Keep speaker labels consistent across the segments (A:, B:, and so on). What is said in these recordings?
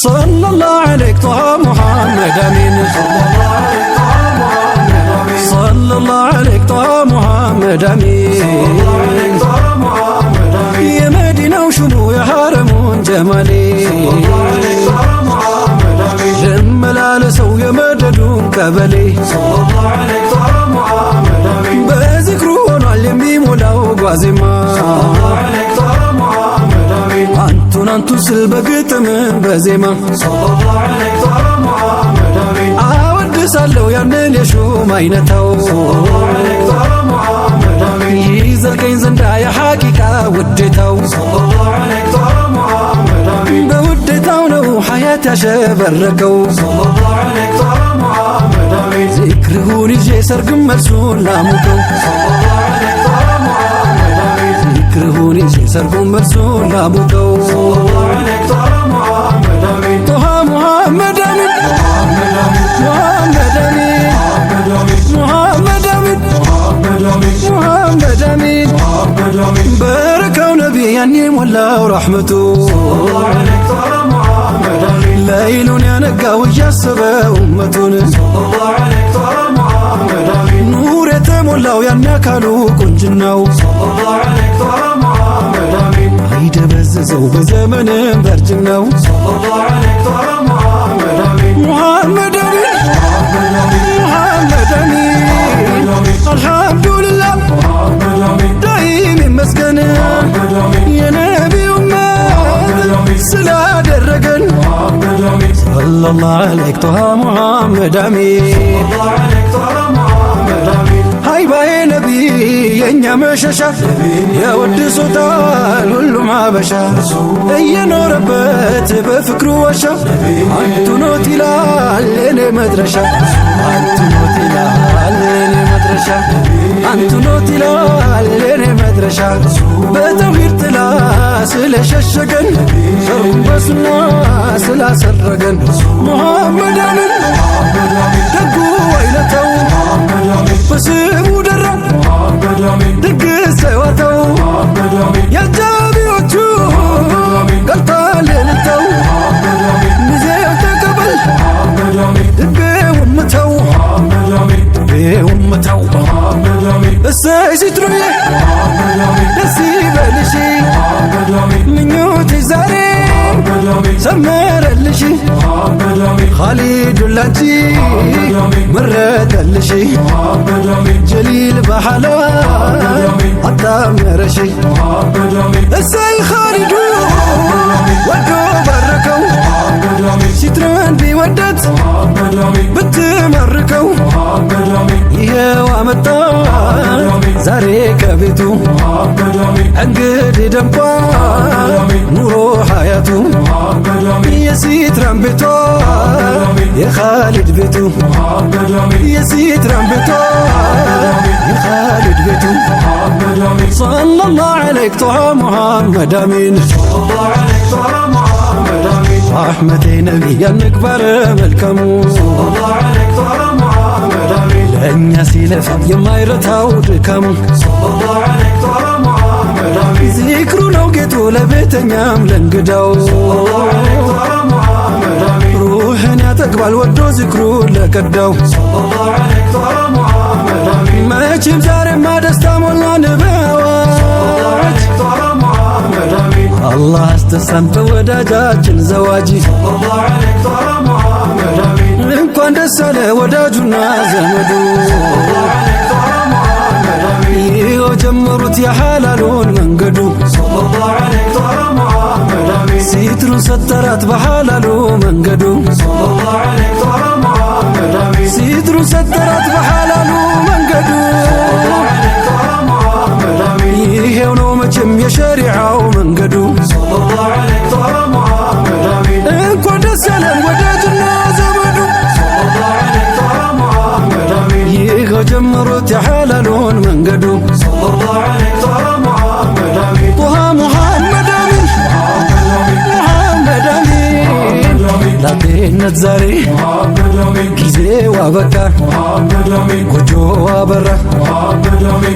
A: صلى الله عليك طه محمد أمين صلى الله عليك طه محمد أمين يا مدينة وشمو يا حرم جمالي جمال سو يا مددون قبلي بذكره نعلم بمولاو قازما አንቱን ስል በግጥም በዜማ አወድሳለሁ ያንን የሹም አይነታው ይዘልቀኝ ዘንዳ የሐቂቃ ውዴታው በውዴታው ነው ሐያት ያሸበረቀው ዚክርሁን ይዤ ሰርግም መልሱን ላሙቀው ذكرهوني سرقون مرسول لابوكو طه محمد أمين محمد أمين محمد أمين محمد أمين بركة ونبي يعني ولا ورحمته ليل يا نقا ويجسب أمتون نور يتمولاو ينكالو كنجناو عيد بززو بزمن برجناو محمد أمين محمد أمين الحمد لله دايم مسكن يا نبي أمة سلا درقن صلى الله عليك طه محمد أمين هاي باي نبي ينيا مشاشا يا ود سلطان كل ما بشا اي نوربت بفكرو وشا انتو نوتي لالي مدرشا انتو نوتي لالي مدرشا انتو نوتي لالي مدرشا بتوحيد تلا سلششقن شرم بسنا سلا سرقن محمد أمين دقو ويلتو بسيبو درا دق سواتو يا جابيوتو قلتا ليلتو مزيو تقبل دقي ومتو دقي ومتو الساي ستروي دسي بلشي من يوتي زاري سمر اللشي خالد اللاتي مرد اللشي جليل بحلا عطام رشي الساي خالدو ودو بركو ستران بيودت بتمركو يهو عمتا زاري كبيتو انقد دمبا نورو حياتو يا ستران بيتو يا خالد بيتو يا ستران بيتو يا خالد بيتو صلى الله عليك طه محمد أمين صلى الله عليك طه محمد أمين رحمتي نبي نكبر ملكمو صلى الله عليك طه محمد أمين لأن يسيلف يما يرتاو دكمو صلى الله عليك طه محمد أمين ذكرو لوقتو لبيتنيام لنقداو صلى الله عليك طه محمد أمين روحن يا تقبل ودو ذكرو لكداو صلى الله عليك طه محمد أمين ما يجيب زاري ما دستام والله نباوات الله استسلمت وداجاجن زواجي صلى الله عليك طه محمد أمين እንኳን ደስ አለ ወዳጁና ዘመዱ ይኸው ጀመሩት የሐላሉን መንገዱ ሲትሩን ሰተራት በሐላሉ መንገዱ ሲትሩን ሰተራት በሐላሉ መንገዱ ይሄው ነው መቼም የሸሪዓው መንገዱ እንኳን ደስ ያለን ወዳጅና ዘመዱ ይኸው ጀመሩት የሐላሉን መንገዱ طه محمد أمين محمد أمين ላጤነት ዛሬ ጊዜዋ በቃ ጎጆዋ በራ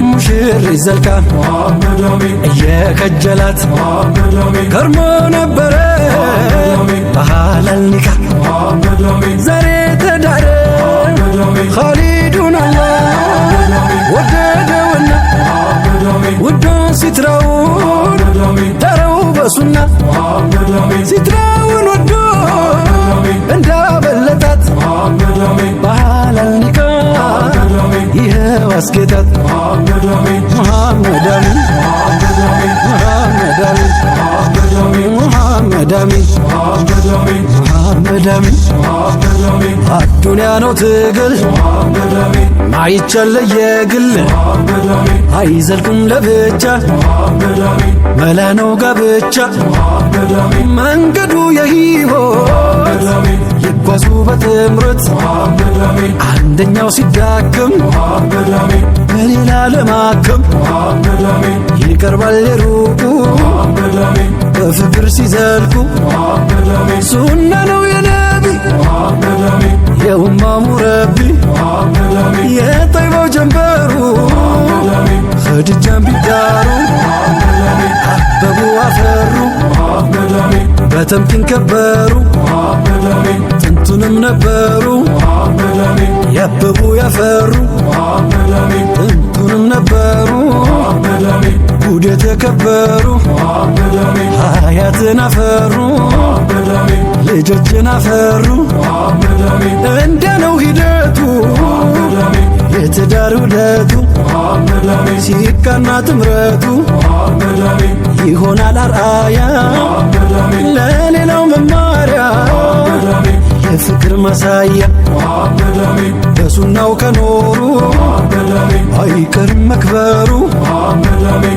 A: ሙሽር ይዘልቃ እየከጀላት ከርሞ ነበረ በኋላ በሐላል ኒካ ዛሬ ተዳረ ኻሊዱን አላህ ወደደውና ውዱን ሲትራውን ተረው በሱና ሲትራውን ወዶ እንዳበለጣት በሐላል ኒካ ይኸው አስጌጣት ሙሐመድ አሚን ሙሐመድ አሚን ሙሐመድ አሚን ሙሐመድ አሚን አዱንያ ነው ትግል ማይቻል የግል አይዘልቁም ለብቻ መላ ነው ጋብቻ መንገዱ የሕይወት ይጓዙ በትምረት አንደኛው ሲዳክም በሌላ ለማከም ይቀርባል የሩቁ በፍቅር ሲዘልቁ ሱና ነው የነቢ የኡማው ሙረቢ የጠይባው ጀንበሩ ኸዲጃን ቢዳሩ አበቡ አፈሩ በተምኪን ከበሩ ጥንቱንም ነበሩ ያበቡ ያፈሩ ጥንቱንም ነበሩ ጉድ የተከበሩ ሀያትን አፈሩ ልጆችን አፈሩ እንደ ነው ሂደቱ የትዳር ውደቱ ሲቃና ጥምረቱ ይሆናል አርአያ ለሌላው መማሪያ የፍቅር ማሳያ በሱናው ከኖሩ አይቀርም መክበሩ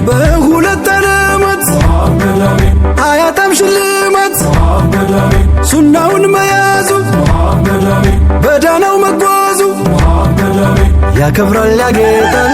A: በሁለት ዓለማት አያጣም ሽልማት ሱናውን መያዙ በዳናው መጓዙ ያከብራል ያጌጣል